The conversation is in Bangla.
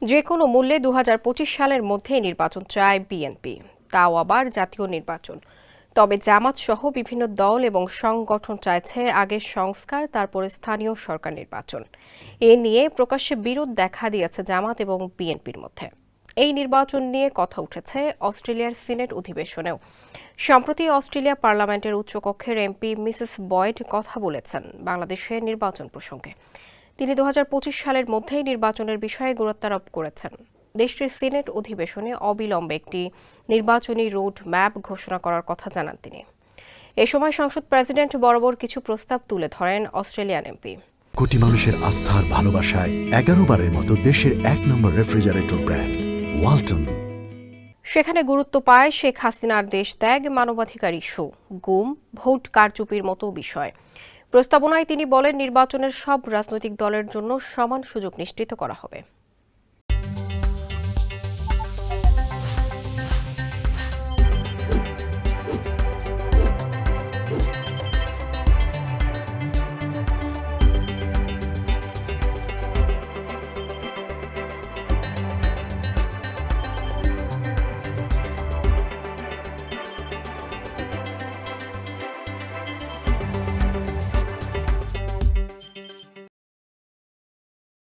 যে কোনো মূল্যে ২০২৫ সালের মধ্যেই নির্বাচন চায় বিএনপি, তাও আবার জাতীয় নির্বাচন। তবে জামাত সহ বিভিন্ন দল এবং সংগঠন চাইছে আগে সংস্কার, তারপরে স্থানীয় সরকার নির্বাচন। এ নিয়ে প্রকাশ্যে বিরোধ দেখা দিয়েছে জামাত এবং বিএনপির মধ্যে। এই নির্বাচন নিয়ে কথা উঠেছে অস্ট্রেলিয়ার সিনেট অধিবেশনেও। সম্প্রতি অস্ট্রেলিয়া পার্লামেন্টের উচ্চকক্ষের এমপি মিসেস বয়েড কথা বলেছেন বাংলাদেশের নির্বাচন প্রসঙ্গে। তিনি ২০২৫ সালের মধ্যেই নির্বাচনের বিষয়ে গুরুত্বারোপ করেছেন। দেশটির সিনেট অধিবেশনে অবিলম্বে একটি নির্বাচনী রোড ম্যাপ ঘোষণা করার কথা জানান তিনি। এ সময় সংসদ প্রেসিডেন্ট বরাবর কিছু প্রস্তাব তুলে ধরেন অস্ট্রেলিয়ান এমপি। কোটি মানুষের আস্থার ভালোবাসায় 11 বারের মতো দেশের 1 নম্বর রেফ্রিজারেটর ব্র্যান্ড ওয়ালটন। সেখানে গুরুত্ব পায় শেখ হাসিনার দেশ ত্যাগ, মানবাধিকার ইস্যু, গুম, ভোট কারচুপির মতো বিষয়। প্রস্তাবনায় তিনি বলেন, নির্বাচনের সব রাজনৈতিক দলের জন্য সমান সুযোগ নিশ্চিত করা হবে।